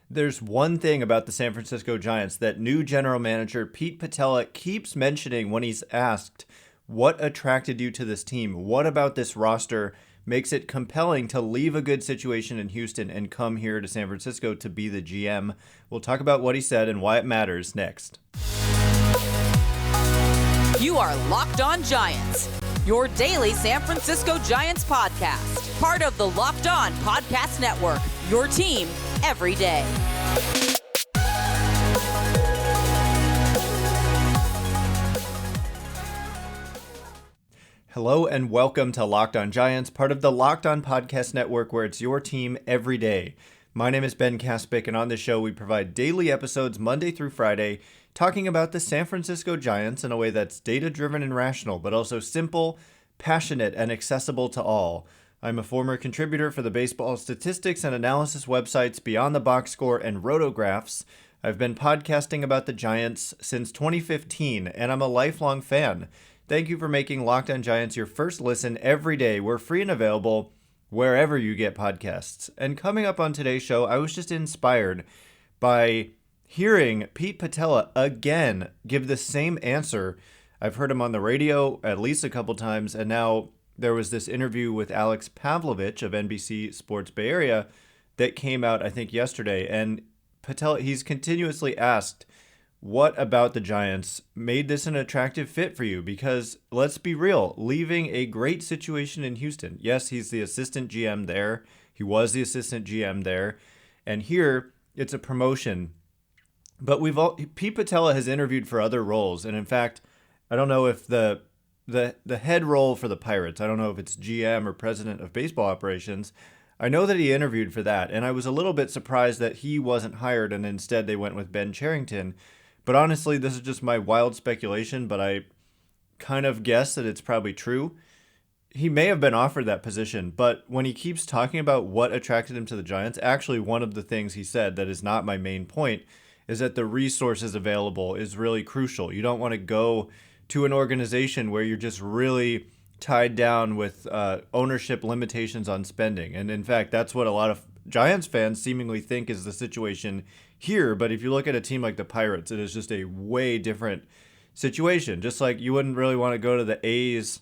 There's one thing about the San Francisco Giants that new general manager Pete Putila keeps mentioning when he's asked, what attracted you to this team? What about this roster makes it compelling to leave a good situation in Houston and come here to San Francisco to be the GM? We'll talk about what he said and why it matters next. You are Locked On Giants, your daily San Francisco Giants podcast. Part of the Locked On Podcast Network, your team every day. Hello and welcome to Locked On Giants, part of the Locked On Podcast Network, where it's your team every day. My name is Ben Kaspick, and on this show we provide daily episodes Monday through Friday talking about the San Francisco Giants in a way that's data-driven and rational, but also simple, passionate, and accessible to all. I'm a former contributor for the baseball statistics and analysis websites Beyond the Box Score and Rotographs. I've been podcasting about the Giants since 2015, and I'm a lifelong fan. Thank you for making Locked On Giants your first listen every day. We're free and available wherever you get podcasts. And coming up on today's show, I was just inspired by hearing Pete Putila again give the same answer. I've heard him on the radio at least a couple times, and now there was this interview with Alex Pavlovich of NBC Sports Bay Area that came out, I think, yesterday. And Putila, he's continuously asked, what about the Giants made this an attractive fit for you? Because let's be real, leaving a great situation in Houston. Yes, he's the assistant GM there. He was the assistant GM there. And here, it's a promotion. But Pete Putila has interviewed for other roles. And in fact, I don't know if the head role for the Pirates, I don't know if it's GM or president of baseball operations. I know that he interviewed for that. And I was a little bit surprised that he wasn't hired and instead they went with Ben Cherington. But honestly, this is just my wild speculation, but I kind of guess that it's probably true. He may have been offered that position, but when he keeps talking about what attracted him to the Giants, actually one of the things he said that is not my main point is that the resources available is really crucial. You don't want to go to an organization where you're just really tied down with ownership limitations on spending. And in fact, that's what a lot of Giants fans seemingly think is the situation here. But if you look at a team like the Pirates, it is just a way different situation. Just like you wouldn't really want to go to the A's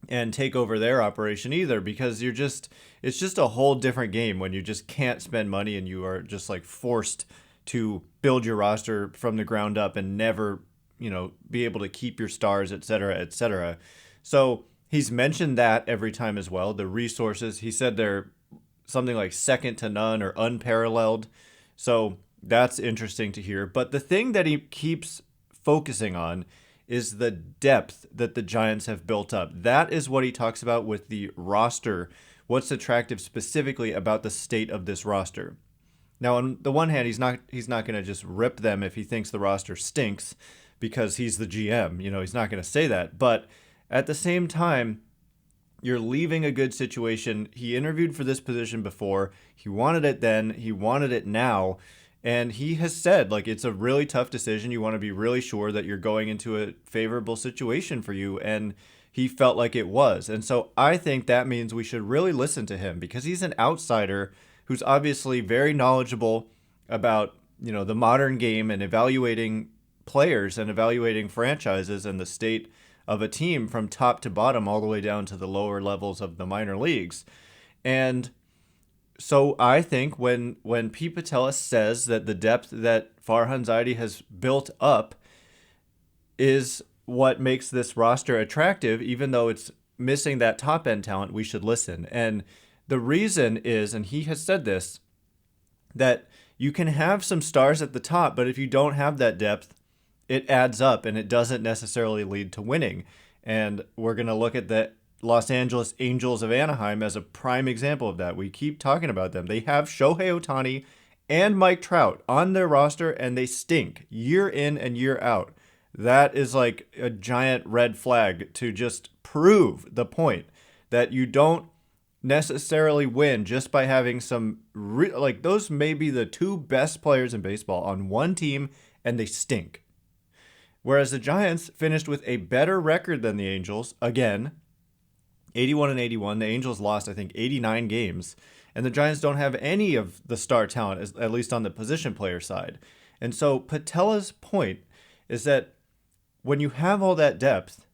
and take over their operation either, because it's just a whole different game when you just can't spend money and you are just like forced to build your roster from the ground up and never, be able to keep your stars, et cetera, et cetera. So he's mentioned that every time as well. The resources, he said they're something like second to none or unparalleled. So that's interesting to hear. But the thing that he keeps focusing on is the depth that the Giants have built up. That is what he talks about with the roster. What's attractive specifically about the state of this roster? Now, on the one hand, he's not going to just rip them if he thinks the roster stinks because he's the GM. He's not going to say that. But at the same time, you're leaving a good situation. He interviewed for this position before. He wanted it then. He wanted it now. And he has said, it's a really tough decision. You want to be really sure that you're going into a favorable situation for you. And he felt like it was. And so I think that means we should really listen to him because he's an outsider who's obviously very knowledgeable about, the modern game and evaluating players and evaluating franchises and the state of a team from top to bottom all the way down to the lower levels of the minor leagues. And so I think when Pete Putila says that the depth that Farhan Zaidi has built up is what makes this roster attractive, even though it's missing that top end talent, we should listen. And the reason is, and he has said this, that you can have some stars at the top, but if you don't have that depth, it adds up and it doesn't necessarily lead to winning. And we're going to look at the Los Angeles Angels of Anaheim as a prime example of that. We keep talking about them. They have Shohei Ohtani and Mike Trout on their roster, and they stink year in and year out. That is like a giant red flag to just prove the point that you don't necessarily win just by having some those may be the two best players in baseball on one team and they stink. Whereas the Giants finished with a better record than the Angels, again, 81-81. The Angels lost, I think, 89 games. And the Giants don't have any of the star talent, at least on the position player side. And so Putila's point is that when you have all that depth,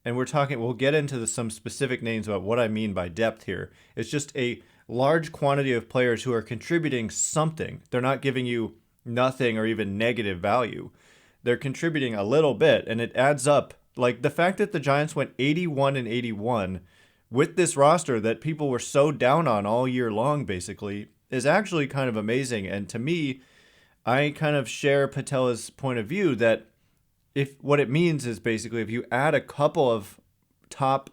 and we'll get into some specific names about what I mean by depth here. It's just a large quantity of players who are contributing something. They're not giving you nothing or even negative value. They're contributing a little bit, and it adds up. Like the fact that the Giants went 81-81 with this roster that people were so down on all year long, basically, is actually kind of amazing. And to me, I kind of share Putila's point of view that what it means is basically if you add a couple of top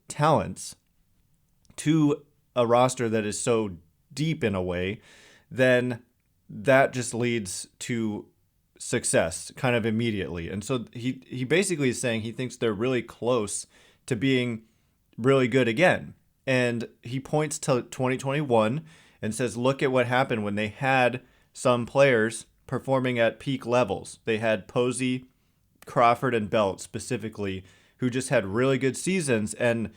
talents to a roster that is so deep in a way, then that just leads to success kind of immediately. And so he basically is saying he thinks they're really close to being really good again. And he points to 2021 and says, look at what happened when they had some players performing at peak levels. They had Posey, Crawford, and Belt specifically, who just had really good seasons, and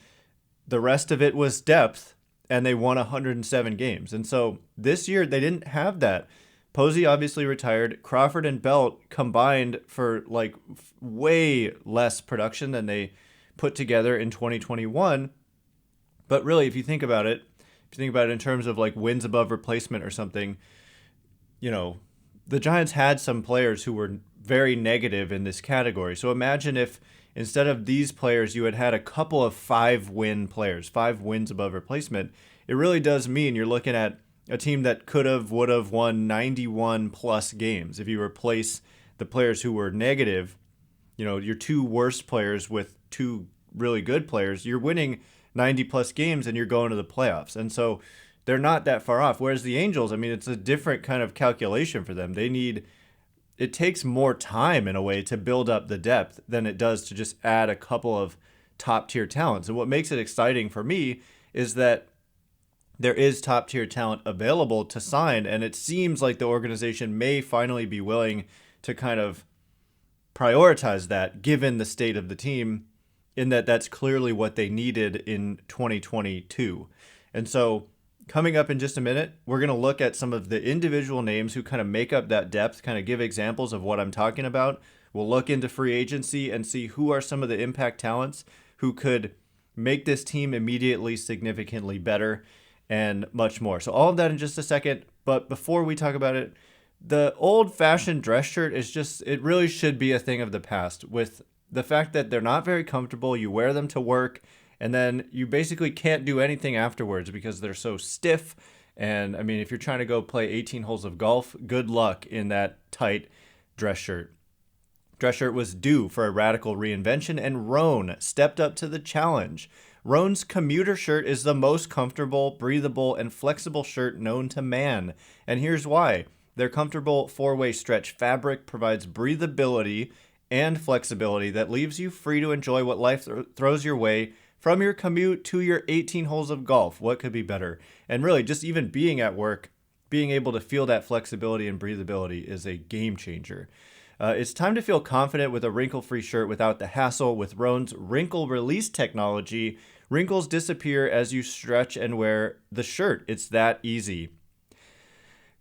the rest of it was depth, and they won 107 games. And so this year they didn't have that. Posey obviously retired. Crawford and Belt combined for like way less production than they put together in 2021. But really, if you think about it in terms of like wins above replacement or something, the Giants had some players who were very negative in this category. So imagine if instead of these players, you had a couple of 5-win players, 5 wins above replacement. It really does mean you're looking at a team that would have won 91 plus games. If you replace the players who were negative, your 2 worst players with 2 really good players, you're winning 90 plus games and you're going to the playoffs. And so they're not that far off. Whereas the Angels, it's a different kind of calculation for them. It takes more time in a way to build up the depth than it does to just add a couple of top tier talents. And what makes it exciting for me is that there is top tier talent available to sign. And it seems like the organization may finally be willing to kind of prioritize that given the state of the team, in that that's clearly what they needed in 2022. And so coming up in just a minute, we're going to look at some of the individual names who kind of make up that depth, kind of give examples of what I'm talking about. We'll look into free agency and see who are some of the impact talents who could make this team immediately significantly better and much more. So all of that in just a second. But before we talk about it, the old-fashioned dress shirt it really should be a thing of the past, with the fact that they're not very comfortable. You wear them to work, and then you basically can't do anything afterwards because they're so stiff. And if you're trying to go play 18 holes of golf, good luck in that tight dress shirt. Dress shirt was due for a radical reinvention, and Rhone stepped up to the challenge. Rhone's commuter shirt is the most comfortable, breathable, and flexible shirt known to man. And here's why. Their comfortable 4-way stretch fabric provides breathability and flexibility that leaves you free to enjoy what life throws your way, from your commute to your 18 holes of golf. What could be better? And really, just even being at work, being able to feel that flexibility and breathability is a game changer. It's time to feel confident with a wrinkle-free shirt without the hassle. With Rhone's wrinkle release technology, wrinkles disappear as you stretch and wear the shirt. It's that easy.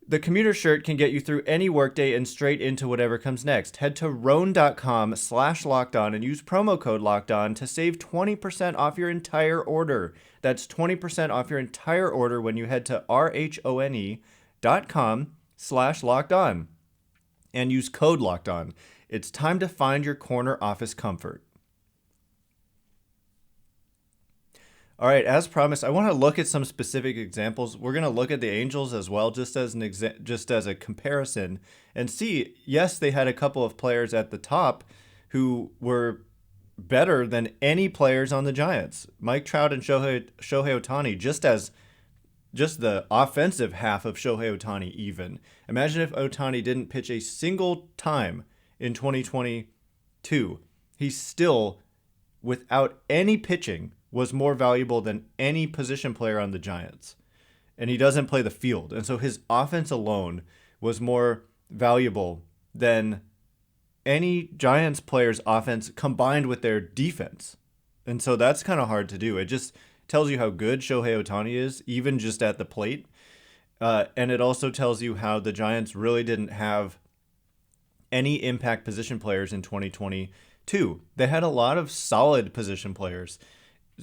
The commuter shirt can get you through any workday and straight into whatever comes next. Head to Rhone.com/lockedon and use promo code LOCKEDON to save 20% off your entire order. That's 20% off your entire order when you head to RHONE.com/lockedon and use code LOCKEDON. It's time to find your corner office comfort. All right, as promised, I want to look at some specific examples. We're going to look at the Angels as well, just as a comparison, and see. Yes, they had a couple of players at the top who were better than any players on the Giants. Mike Trout and Shohei Ohtani, just the offensive half of Shohei Ohtani. Even imagine if Ohtani didn't pitch a single time in 2022. He's still, without any pitching, was more valuable than any position player on the Giants. And he doesn't play the field. And so his offense alone was more valuable than any Giants player's offense combined with their defense. And so that's kind of hard to do. It just tells you how good Shohei Ohtani is, even just at the plate. And it also tells you how the Giants really didn't have any impact position players in 2022. They had a lot of solid position players.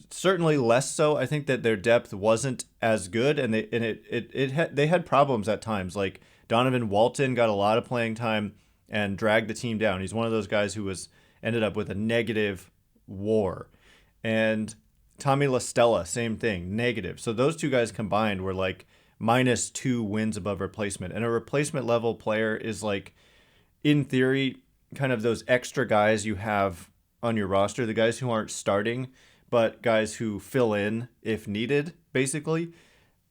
Certainly less so. I think that their depth wasn't as good, and they had problems at times. Like Donovan Walton got a lot of playing time and dragged the team down. He's one of those guys who ended up with a negative WAR, and Tommy LaStella, same thing, negative. So those two guys combined were like -2 wins above replacement, and a replacement level player is like, in theory, kind of those extra guys you have on your roster, the guys who aren't starting, but guys who fill in if needed, basically.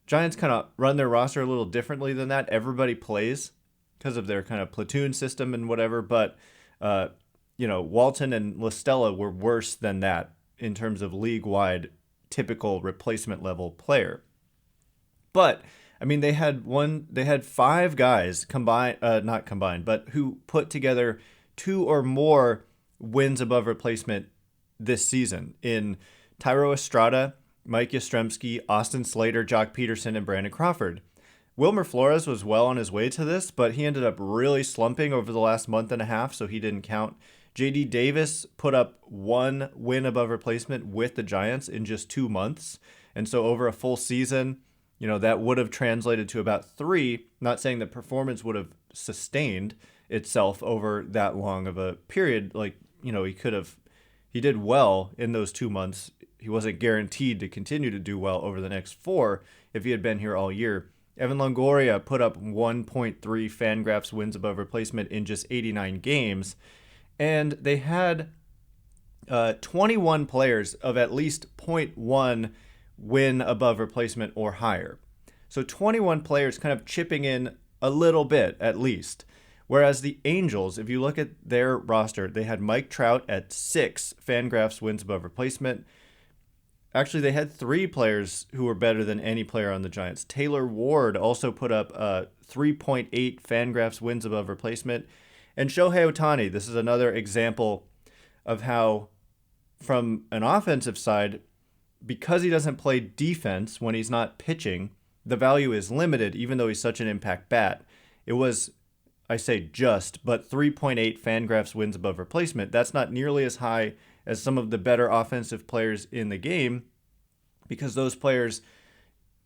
Giants kind of run their roster a little differently than that. Everybody plays because of their kind of platoon system and whatever, but, Walton and LaStella were worse than that in terms of league-wide typical replacement level player. But I mean, they had 5 guys not combined, but who put together 2 or more wins above replacement this season in Tyro Estrada, Mike Yastrzemski, Austin Slater, Jock Peterson, and Brandon Crawford. Wilmer Flores was well on his way to this, but he ended up really slumping over the last month and a half, so he didn't count. J.D. Davis put up 1 win above replacement with the Giants in just 2 months, and so over a full season, that would have translated to about 3. Not saying that performance would have sustained itself over that long of a period. Like, he did well in those 2 months. He wasn't guaranteed to continue to do well over the next 4 if he had been here all year. Evan Longoria put up 1.3 Fangraphs wins above replacement in just 89 games. And they had 21 players of at least 0.1 win above replacement or higher. So 21 players kind of chipping in a little bit at least. Whereas the Angels, if you look at their roster, they had Mike Trout at 6 Fangraphs wins above replacement. Actually, they had 3 players who were better than any player on the Giants. Taylor Ward also put up 3.8 Fangraphs wins above replacement. And Shohei Ohtani, this is another example of how, from an offensive side, because he doesn't play defense when he's not pitching, the value is limited, even though he's such an impact bat. It was, I say just, but 3.8 Fangraphs wins above replacement. That's not nearly as high as some of the better offensive players in the game, because those players,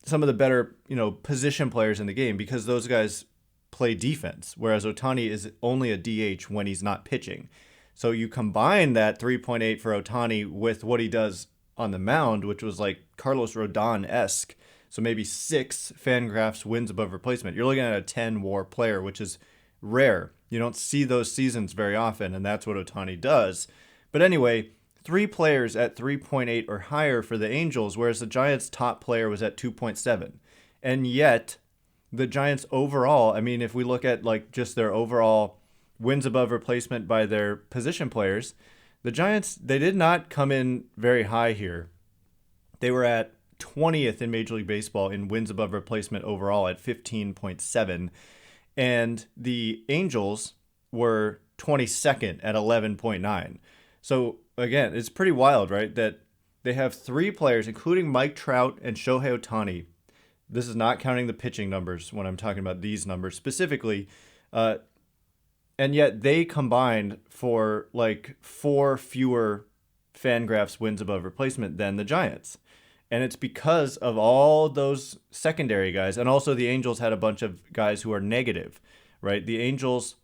some of the better, position players in the game, because those guys play defense, whereas Ohtani is only a DH when he's not pitching. So you combine that 3.8 for Ohtani with what he does on the mound, which was like Carlos Rodon-esque. So maybe 6 Fangraphs wins above replacement. You're looking at a 10 WAR player, which is rare. You don't see those seasons very often, and that's what Ohtani does. But anyway, 3 players at 3.8 or higher for the Angels, whereas the Giants' top player was at 2.7. And yet, the Giants overall, I mean, if we look at like just their overall wins above replacement by their position players, the Giants, they did not come in very high here. They were at 20th in Major League Baseball in wins above replacement overall at 15.7. And the Angels were 22nd at 11.9. So again, it's pretty wild, right? That they have 3 players, including Mike Trout and Shohei Ohtani. This is not counting the pitching numbers when I'm talking about these numbers specifically. And yet they combined for like 4 fewer Fangraphs wins above replacement than the Giants. And it's because of all those secondary guys. And also the Angels had a bunch of guys who are negative, right? The Angels,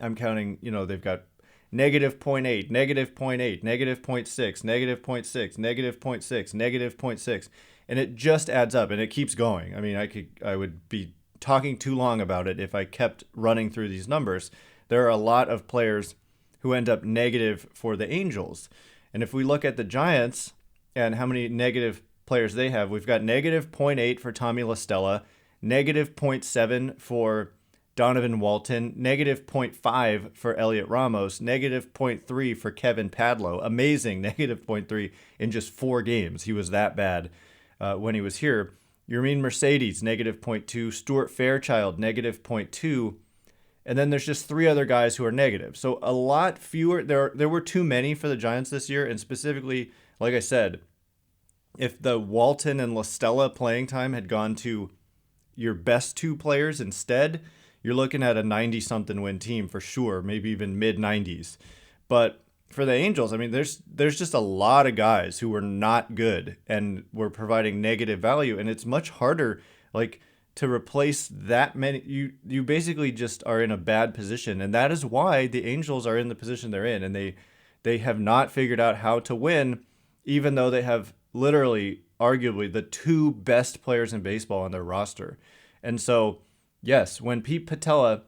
I'm counting, they've got -0.8, -0.8, -0.6, -0.6, -0.6, -0.6. And it just adds up and it keeps going. I mean, I would be talking too long about it if I kept running through these numbers. There are a lot of players who end up negative for the Angels. And if we look at the Giants and how many negative players they have, we've got -0.8 for Tommy LaStella, -0.7 for Donovan Walton, -0.5 for Elliot Ramos, -0.3 for Kevin Padlo. Amazing, -0.3 in just 4 games. He was that bad when he was here. Yermin Mercedes, -0.2. Stuart Fairchild, -0.2. And then there's just 3 other guys who are negative. So a lot fewer. There were too many for the Giants this year. And specifically, like I said, if the Walton and LaStella playing time had gone to your best two players instead, you're looking at a 90-something win team for sure, maybe even mid-90s. But for the Angels, I mean, there's just a lot of guys who were not good and were providing negative value, and it's much harder, like, to replace that many. You basically just are in a bad position, and that is why the Angels are in the position they're in, and they have not figured out how to win, even though they have literally, arguably, the two best players in baseball on their roster. And so, yes, when Pete Putila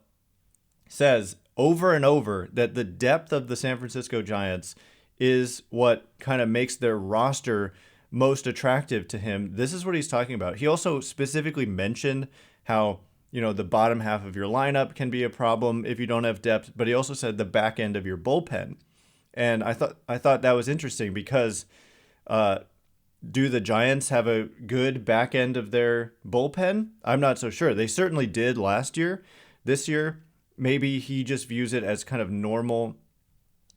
says over and over that the depth of the San Francisco Giants is what kind of makes their roster most attractive to him, this is what he's talking about. He also specifically mentioned how, the bottom half of your lineup can be a problem if you don't have depth, but he also said the back end of your bullpen. And I thought that was interesting because do the Giants have a good back end of their bullpen? I'm not so sure. They certainly did last year. This year, maybe he just views it as kind of normal,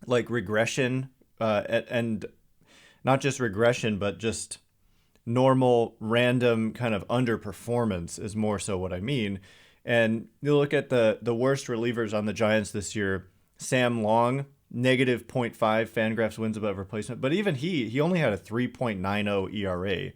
like regression, and not just regression, but just normal, random kind of underperformance is more so what I mean. And you look at the worst relievers on the Giants this year, Sam Long, negative -0.5 Fangraphs wins above replacement. But even he only had a 3.90 ERA.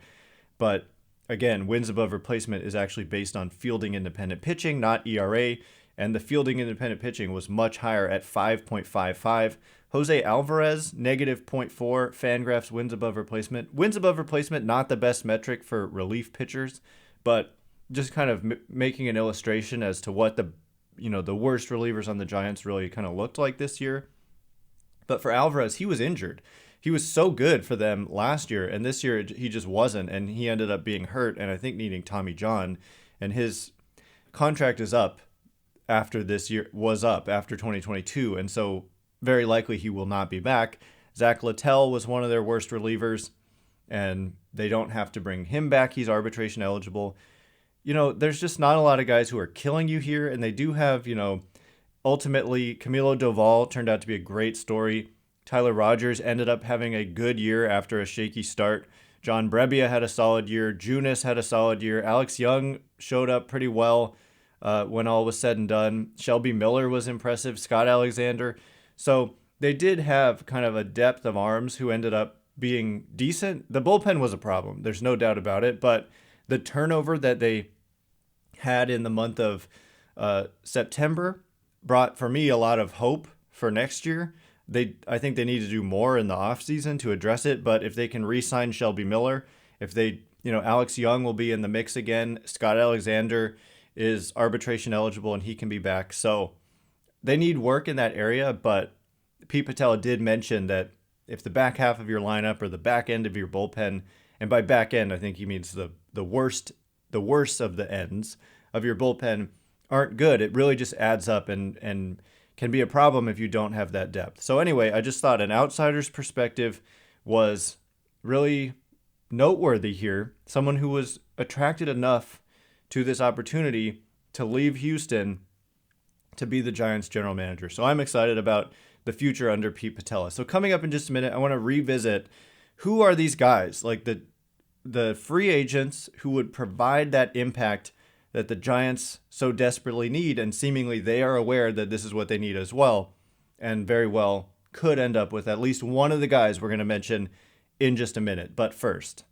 But again, wins above replacement is actually based on fielding independent pitching, not ERA. And the fielding independent pitching was much higher at 5.55. Jose Alvarez, negative -0.4 Fangraphs wins above replacement. Wins above replacement, not the best metric for relief pitchers, but just kind of making an illustration as to what the worst relievers on the Giants really kind of looked like this year. But for Alvarez, he was injured. He was so good for them last year, and this year he just wasn't, and he ended up being hurt and I think needing Tommy John, and his contract is up after this year, was up after 2022, and so very likely he will not be back. Zach Littell was one of their worst relievers, and they don't have to bring him back. He's arbitration eligible. There's just not a lot of guys who are killing you here, and they do have, ultimately, Camilo Doval turned out to be a great story. Tyler Rogers ended up having a good year after a shaky start. John Brebbia had a solid year. Junis had a solid year. Alex Young showed up pretty well when all was said and done. Shelby Miller was impressive. Scott Alexander. So they did have kind of a depth of arms who ended up being decent. The bullpen was a problem. There's no doubt about it. But the turnover that they had in the month of September brought, for me, a lot of hope for next year. I think they need to do more in the offseason to address it. But if they can re-sign Shelby Miller, Alex Young will be in the mix again. Scott Alexander is arbitration eligible and he can be back. So they need work in that area, but Pete Putila did mention that if the back half of your lineup or the back end of your bullpen, and by back end, I think he means the worst of the ends of your bullpen aren't good, it really just adds up and can be a problem if you don't have that depth. So anyway, I just thought an outsider's perspective was really noteworthy here. Someone who was attracted enough to this opportunity to leave Houston to be the Giants general manager. So I'm excited about the future under Pete Putila. So coming up in just a minute, I want to revisit who are these guys, like the free agents who would provide that impact that the Giants so desperately need, and seemingly they are aware that this is what they need as well, and very well could end up with at least one of the guys we're going to mention in just a minute. But first,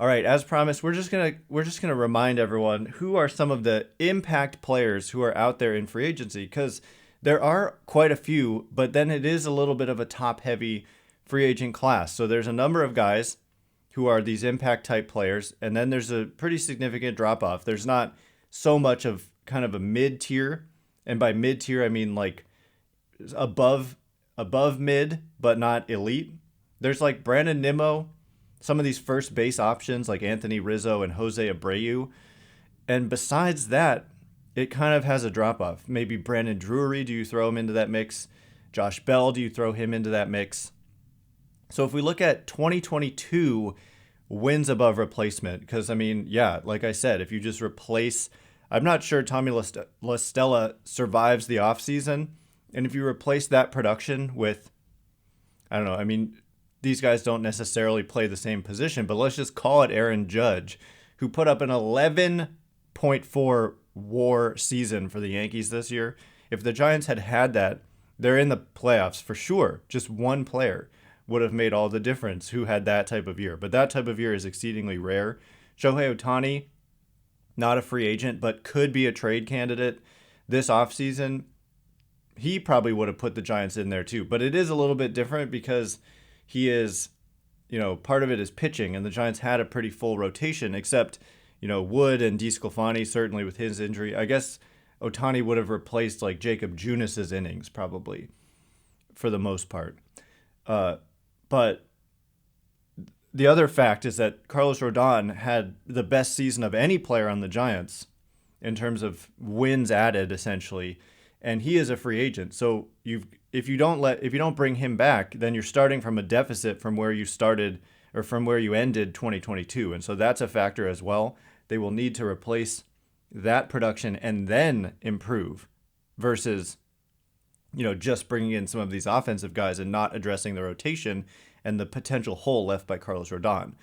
all right, as promised, we're just gonna remind everyone who are some of the impact players who are out there in free agency, because there are quite a few, but then it is a little bit of a top-heavy free agent class. So there's a number of guys who are these impact type players, and then there's a pretty significant drop-off. There's not so much of kind of a mid-tier, and by mid-tier I mean like above mid, but not elite. There's like Brandon Nimmo, some of these first base options like Anthony Rizzo and Jose Abreu. And besides that, it kind of has a drop-off. Maybe Brandon Drury, do you throw him into that mix? Josh Bell, do you throw him into that mix? So if we look at 2022 wins above replacement, because, I mean, yeah, like I said, if you just replace, I'm not sure Tommy La Stella survives the offseason. And if you replace that production with, I don't know, I mean, these guys don't necessarily play the same position, but let's just call it Aaron Judge, who put up an 11.4 WAR season for the Yankees this year. If the Giants had that, they're in the playoffs for sure. Just one player would have made all the difference who had that type of year. But that type of year is exceedingly rare. Shohei Ohtani, not a free agent, but could be a trade candidate this offseason. He probably would have put the Giants in there too. But it is a little bit different because he is, part of it is pitching, and the Giants had a pretty full rotation, except, Wood and DeSclafani, certainly with his injury. I guess Ohtani would have replaced like Jacob Junas's innings probably for the most part. But the other fact is that Carlos Rodon had the best season of any player on the Giants in terms of wins added, essentially, and he is a free agent. So if you don't bring him back, then you're starting from a deficit from where you started or from where you ended 2022, and so that's a factor as well. They will need to replace that production and then improve versus just bringing in some of these offensive guys and not addressing the rotation and the potential hole left by Carlos Rodon.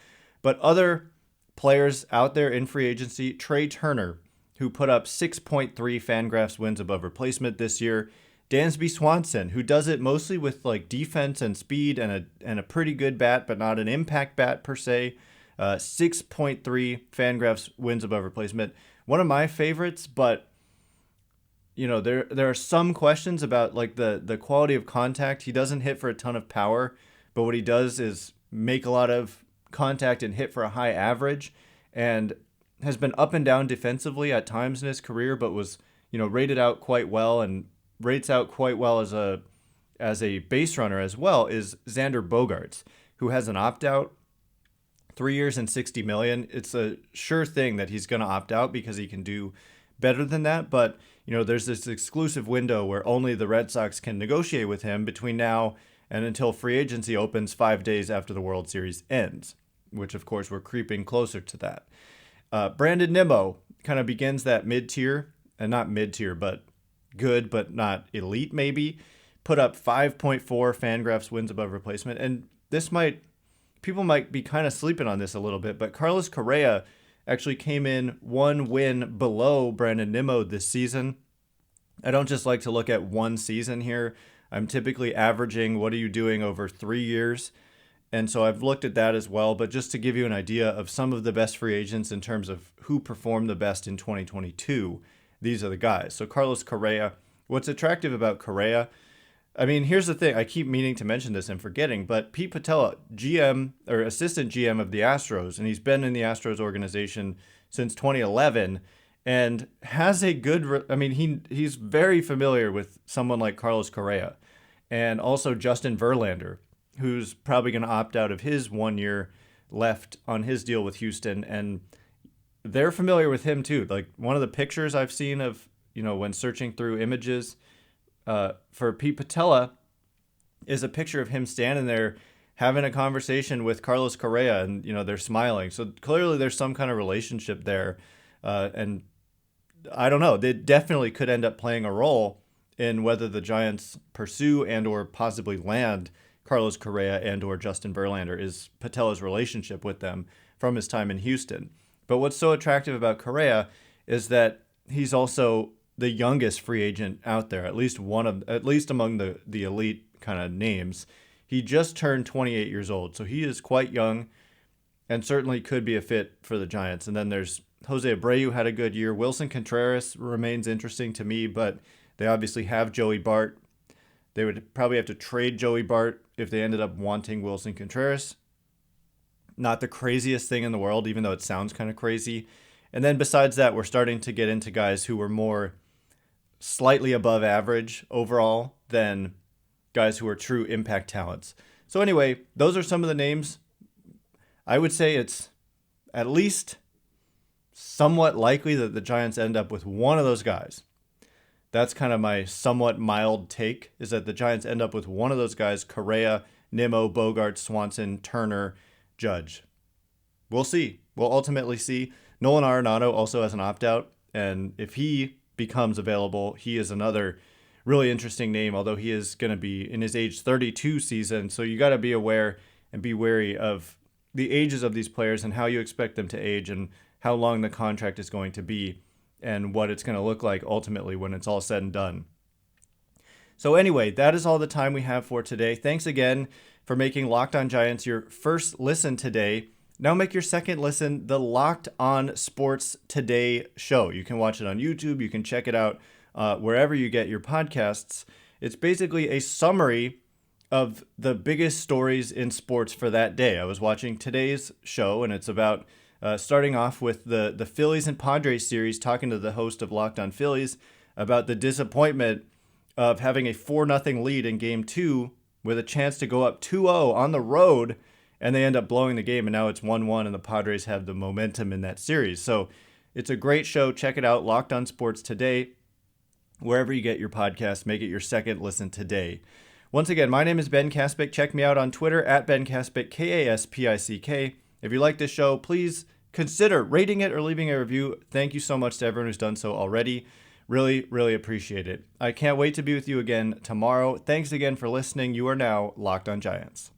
But other players out there in free agency, Trey Turner, who put up 6.3 Fangraphs wins above replacement this year. Dansby Swanson, who does it mostly with like defense and speed and a pretty good bat, but not an impact bat per se. 6.3 Fangraphs wins above replacement. One of my favorites, but there are some questions about like the quality of contact. He doesn't hit for a ton of power, but what he does is make a lot of contact and hit for a high average, and has been up and down defensively at times in his career, but was rated out quite well and rates out quite well as a base runner as well. Is Xander Bogaerts, who has an opt out, 3 years and $60 million. It's a sure thing that he's going to opt out because he can do better than that. But, there's this exclusive window where only the Red Sox can negotiate with him between now and until free agency opens 5 days after the World Series ends, which, of course, we're creeping closer to that. Brandon Nimmo kind of begins that mid-tier, and not mid-tier, but good, but not elite maybe. Put up 5.4 Fangraphs wins above replacement. And people might be kind of sleeping on this a little bit, but Carlos Correa actually came in 1 win below Brandon Nimmo this season. I don't just like to look at one season here. I'm typically averaging what are you doing over 3 years. And so I've looked at that as well. But just to give you an idea of some of the best free agents in terms of who performed the best in 2022, these are the guys. So Carlos Correa, what's attractive about Correa, I mean, here's the thing. I keep meaning to mention this and forgetting, but Pete Putila, GM or assistant GM of the Astros, and he's been in the Astros organization since 2011, and has a good, he's very familiar with someone like Carlos Correa, and also Justin Verlander, who's probably going to opt out of his 1 year left on his deal with Houston, and they're familiar with him too. Like one of the pictures I've seen of, when searching through images, for Pete Putila is a picture of him standing there having a conversation with Carlos Correa, and they're smiling. So clearly there's some kind of relationship there, and I don't know. They definitely could end up playing a role in whether the Giants pursue and or possibly land Carlos Correa and or Justin Verlander, is Putila's relationship with them from his time in Houston. But what's so attractive about Correa is that he's also the youngest free agent out there, at least among the elite kind of names. He just turned 28 years old, so he is quite young and certainly could be a fit for the Giants. And then there's Jose Abreu, had a good year. Wilson Contreras remains interesting to me, but they obviously have Joey Bart. They would probably have to trade Joey Bart if they ended up wanting Wilson Contreras. Not the craziest thing in the world, even though it sounds kind of crazy. And then besides that, we're starting to get into guys who were more slightly above average overall than guys who are true impact talents. So anyway, those are some of the names. I would say it's at least somewhat likely that the Giants end up with one of those guys. That's kind of my somewhat mild take, is that the Giants end up with one of those guys: Correa, Nimmo, Bogaerts, Swanson, Turner, Judge. We'll see. We'll ultimately see. Nolan Arenado also has an opt-out, and if he becomes available, he is another really interesting name, although he is going to be in his age 32 season, so you got to be aware and be wary of the ages of these players and how you expect them to age and how long the contract is going to be and what it's going to look like ultimately when it's all said and done. So anyway, that is all the time we have for today. Thanks again for making Locked On Giants your first listen today. Now make your second listen the Locked On Sports Today show. You can watch it on YouTube. You can check it out wherever you get your podcasts. It's basically a summary of the biggest stories in sports for that day. I was watching today's show, and it's about starting off with the Phillies and Padres series, talking to the host of Locked On Phillies about the disappointment of having a 4-0 lead in Game 2 with a chance to go up 2-0 on the road, and they end up blowing the game, and now it's 1-1, and the Padres have the momentum in that series. So it's a great show. Check it out, Locked On Sports Today. Wherever you get your podcast, make it your second listen today. Once again, my name is Ben Kaspick. Check me out on Twitter at Ben Kaspick, Kaspick. If you like this show, please consider rating it or leaving a review. Thank you so much to everyone who's done so already. Really, really appreciate it. I can't wait to be with you again tomorrow. Thanks again for listening. You are now Locked On Giants.